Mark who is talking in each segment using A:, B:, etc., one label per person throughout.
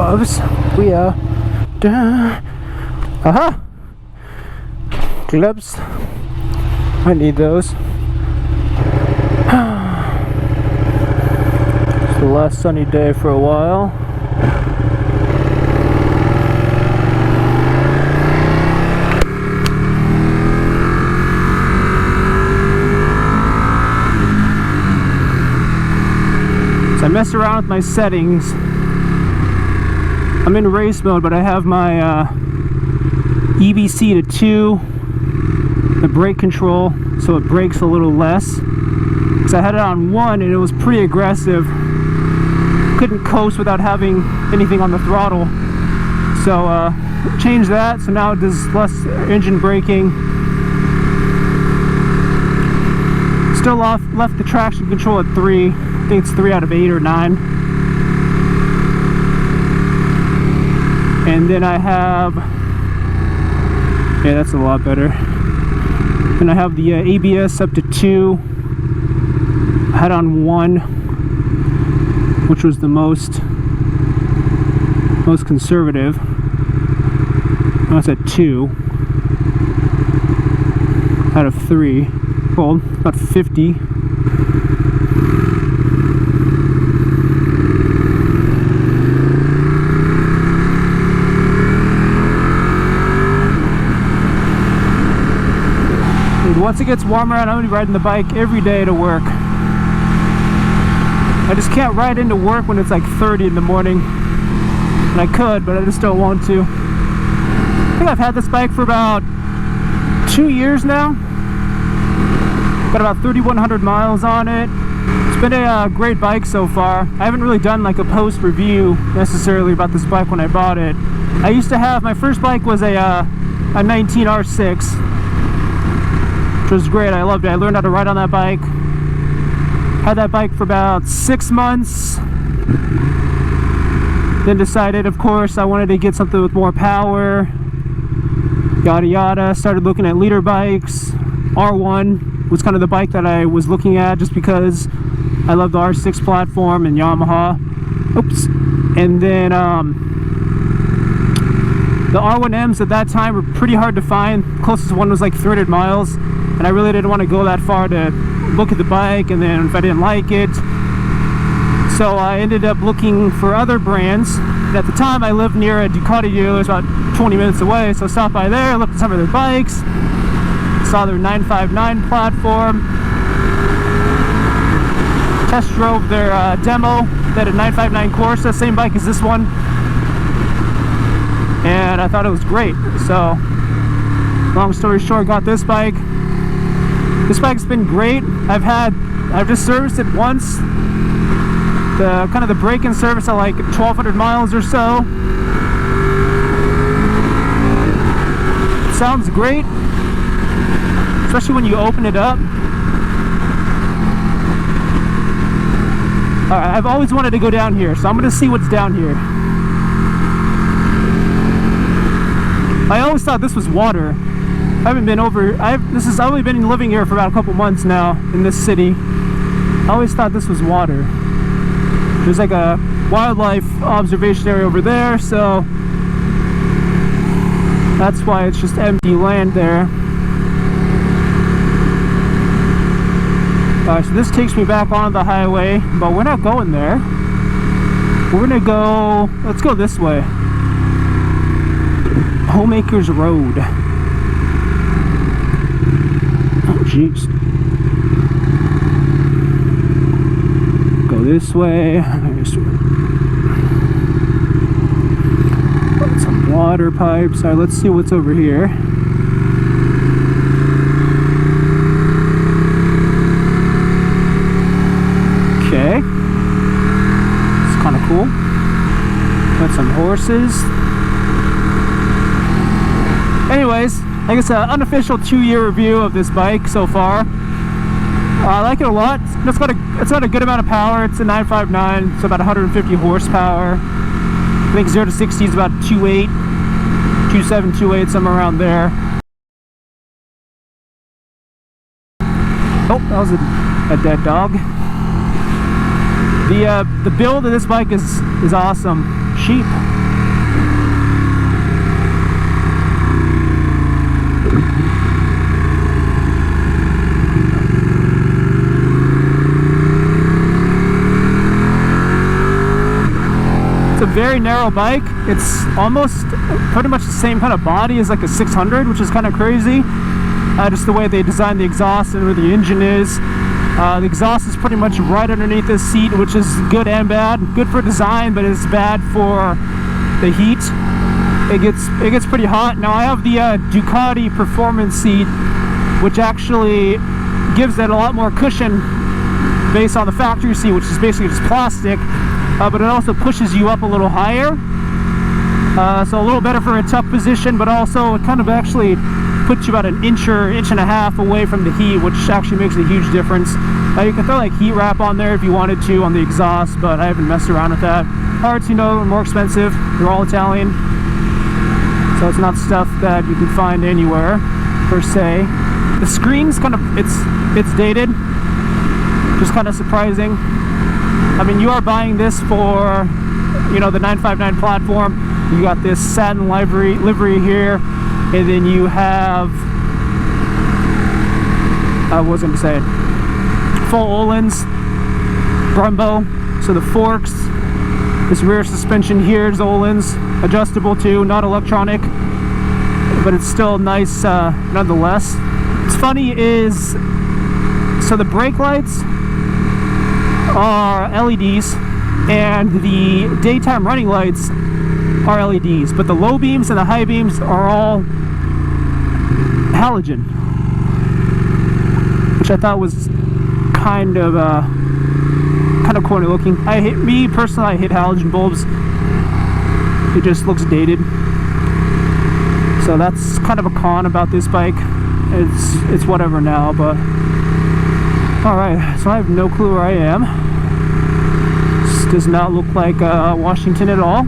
A: gloves. We are done. Aha! Gloves. I need those. It's the last sunny day for a while. So I messed around with my settings. I'm in race mode, but I have my EBC to 2, the brake control, so it brakes a little less. Because I had it on 1 and it was pretty aggressive. Couldn't coast without having anything on the throttle. So changed that, so now it does less engine braking. Still left the traction control at 3. I think it's 3 out of 8 or 9. And then I have, yeah, that's a lot better. Then I have the ABS up to 2. I had on 1, which was the most conservative. Now it's at 2 out of 3. Well, about 50. Once it gets warmer out, I'm going to be riding the bike every day to work. I just can't ride into work when it's like 30 in the morning. And I could, but I just don't want to. I think I've had this bike for about 2 years now. Got about 3,100 miles on it. It's been a great bike so far. I haven't really done like a post review necessarily about this bike when I bought it. I used to have, my first bike was a 19 R6. Which was great. I loved it. I learned how to ride on that bike. Had that bike for about 6 months. Then decided, of course, I wanted to get something with more power. Yada yada. Started looking at leader bikes. R1 was kind of the bike that I was looking at just because I love the R6 platform and Yamaha. Oops. And then the R1Ms at that time were pretty hard to find. Closest one was like 300 miles. And I really didn't want to go that far to look at the bike, and then if I didn't like it. So I ended up looking for other brands. And at the time I lived near a Ducati dealer, about 20 minutes away, so I stopped by there, looked at some of their bikes, saw their 959 platform, test drove their demo. They had a 959 Corse, same bike as this one, and I thought it was great. So long story short, got this bike. This bike's been great. I've just serviced it once. The kind of the break-in service at like 1,200 miles or so. It sounds great, especially when you open it up. Alright, I've always wanted to go down here, so I'm gonna see what's down here. I always thought this was water. I haven't been over, I've only been living here for about a couple months now in this city. I always thought this was water. There's like a wildlife observation area over there, so that's why it's just empty land there. Alright, so this takes me back on the highway, but we're not going there. We're gonna go, let's go this way. Homemakers Road. Oh, jeez. Go this way. Got some water pipes. Alright, let's see what's over here. Okay. It's kind of cool. Got some horses. Anyways, I guess an unofficial 2-year review of this bike so far. I like it a lot. It's got a good amount of power. It's a 959, so about 150 horsepower. I think 0 to 60 is about 2.8, 2.7, 2.8, somewhere around there. Oh, that was a dead dog. The build of this bike is awesome. Cheap. It's a very narrow bike. It's almost pretty much the same kind of body as like a 600, which is kind of crazy. Just the way they designed the exhaust and where the engine is. The exhaust is pretty much right underneath this seat, which is good and bad. Good for design, but it's bad for the heat. It gets pretty hot. Now I have the Ducati Performance seat, which actually gives it a lot more cushion based on the factory seat, which is basically just plastic. But it also pushes you up a little higher, so a little better for a tough position, but also it kind of actually puts you about an inch or inch and a half away from the heat, which actually makes a huge difference. You can throw like heat wrap on there if you wanted to on the exhaust, but I haven't messed around with that. Parts, you know, are more expensive. They're all Italian, so it's not stuff that you can find anywhere per se. The screen's kind of it's dated, just kind of surprising. I mean, you are buying this for, you know, the 959 platform. You got this satin livery here, and then you have, I was going to say, full Öhlins, Brembo. So the forks, this rear suspension here is Öhlins, adjustable too, not electronic, but it's still nice nonetheless. What's funny is, so the brake lights are LEDs and the daytime running lights are LEDs, but the low beams and the high beams are all halogen, which I thought was kind of corny looking. Me personally, I hate halogen bulbs. It just looks dated, so that's kind of a con about this bike. It's whatever now, but alright, so I have no clue where I am. This does not look like Washington at all.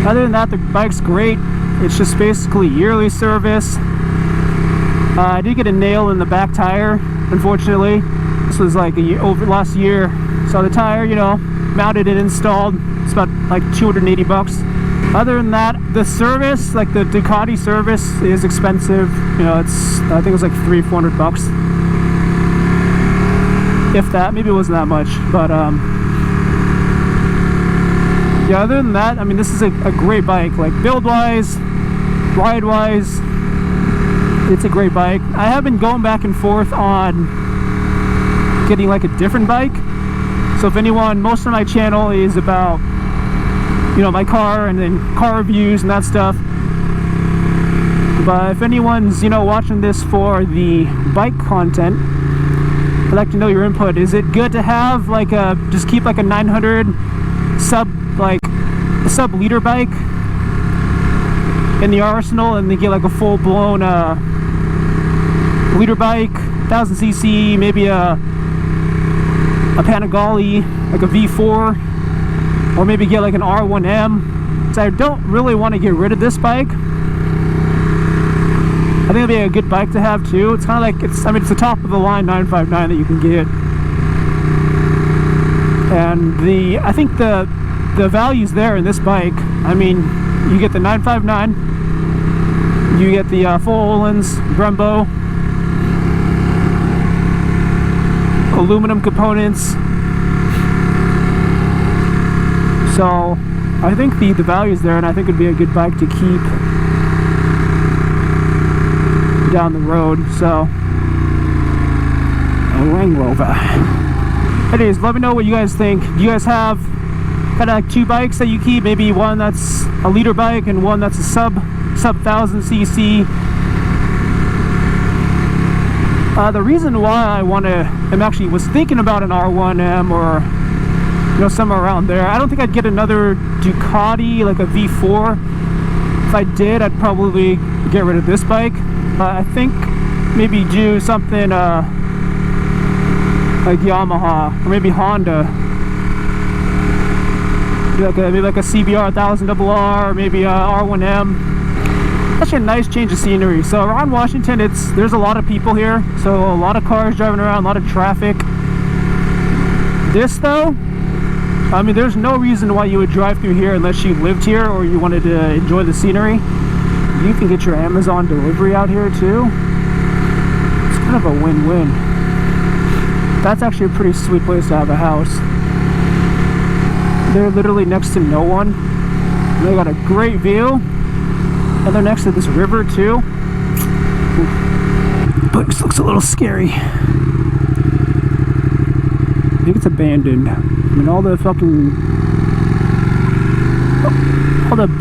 A: Other than that, the bike's great. It's just basically yearly service. I did get a nail in the back tire, unfortunately. This was like over last year. So the tire, you know, mounted and installed. It's about like 280 bucks. Other than that, the service, like the Ducati service, is expensive. You know, I think it was like 300-400 bucks. If that, maybe it wasn't that much, but yeah, other than that, I mean, this is a great bike. Like build wise, ride wise, it's a great bike. I have been going back and forth on getting like a different bike. So if anyone, most of my channel is about, you know, my car and then car reviews and that stuff. But if anyone's, you know, watching this for the bike content, I'd like to know your input. Is it good to have like just keep like a 900 sub liter bike in the arsenal and then get like a full blown liter bike, 1000cc, maybe a Panigale, like a V4, or maybe get like an R1M. So I don't really want to get rid of this bike. I think it'd be a good bike to have too. It's kind of like, it's the top of the line 959 that you can get. And I think the value's there in this bike. I mean, you get the 959, you get the full Öhlins, Brembo, aluminum components. So I think the value's there, and I think it'd be a good bike to keep down the road. So a Range Rover. Anyways, let me know what you guys think. Do you guys have kind of like two bikes that you keep? Maybe one that's a liter bike and one that's a sub 1000cc. The reason why I was thinking about an R1M or, you know, somewhere around there. I don't think I'd get another Ducati, like a V4. If I did, I'd probably get rid of this bike. I think maybe do something like Yamaha or maybe Honda. Maybe like a CBR 1000RR, or maybe a R1M. Actually a nice change of scenery. So around Washington, there's a lot of people here, so a lot of cars driving around, a lot of traffic. This though, I mean, there's no reason why you would drive through here unless you lived here or you wanted to enjoy the scenery. you can get your Amazon delivery out here too. It's kind of a win-win. That's actually a pretty sweet place to have a house. They're literally next to no one. They got a great view, and they're next to this river too. But this looks a little scary. I think it's abandoned. I mean, all the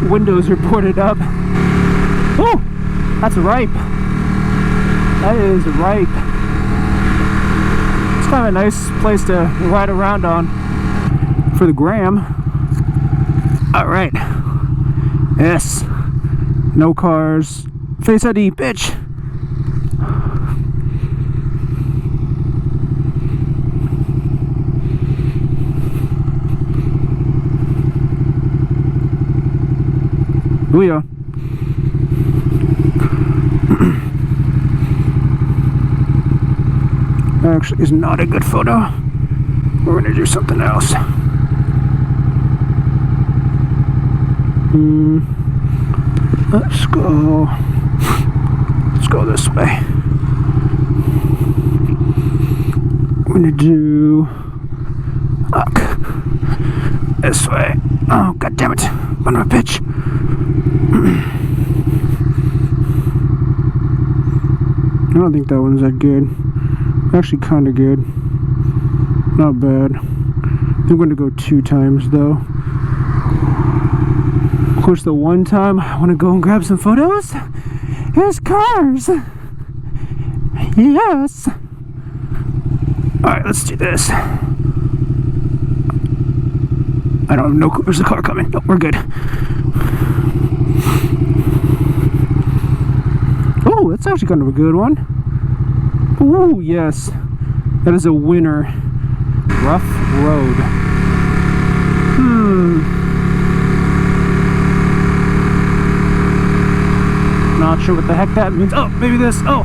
A: windows are boarded up. Oh, that's ripe. That is ripe. It's kind of a nice place to ride around on for the gram. All right. Yes. No cars. Face ID, bitch. Booyah. That actually is not a good photo. We're gonna do something else. Let's go this way. We're gonna do this way. Oh, god damn it. Son of a bitch. I don't think that one's that good. Actually kind of good. Not bad. I'm going to go 2 times though. Of course, the one time I want to go and grab some photos. Here's cars. Yes. Alright, let's do this. I don't know. There's a car coming. No, we're good. Oh, that's actually kind of a good one. Oh, yes. That is a winner. Rough road. Not sure what the heck that means. Oh, maybe this. Oh.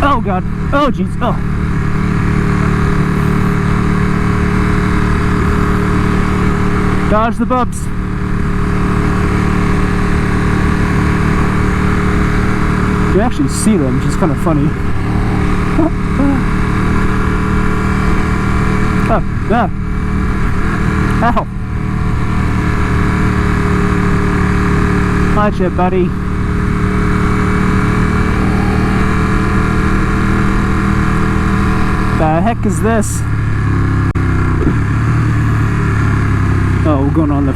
A: Oh, God. Oh, jeez. Oh. Dodge the bumps. You actually see them, which is kind of funny. Oh, yeah. Ow. Watch it, buddy. The heck is this? Oh, we're going on the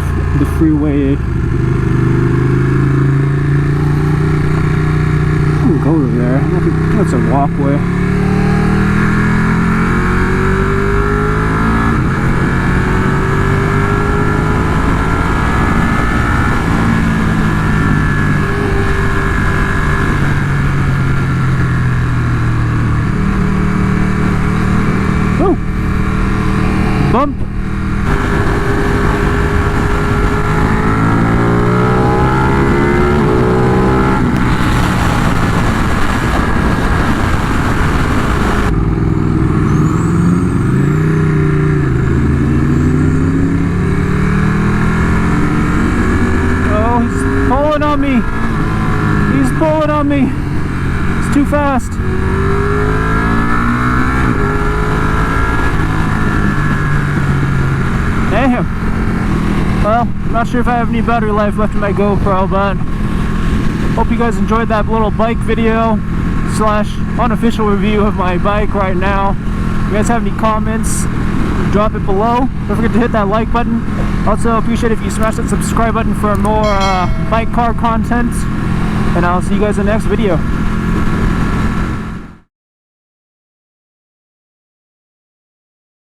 A: freeway. Ooh, go over there. That's a walkway. Oh! Bump! He's pulling on me. It's too fast. Damn. Well, I'm not sure if I have any battery life left in my GoPro, but hope you guys enjoyed that little bike video / unofficial review of my bike right now. If you guys have any comments, drop it below. Don't forget to hit that like button. Also appreciate if you smash that subscribe button for more bike car content. And I'll see you guys in the next video.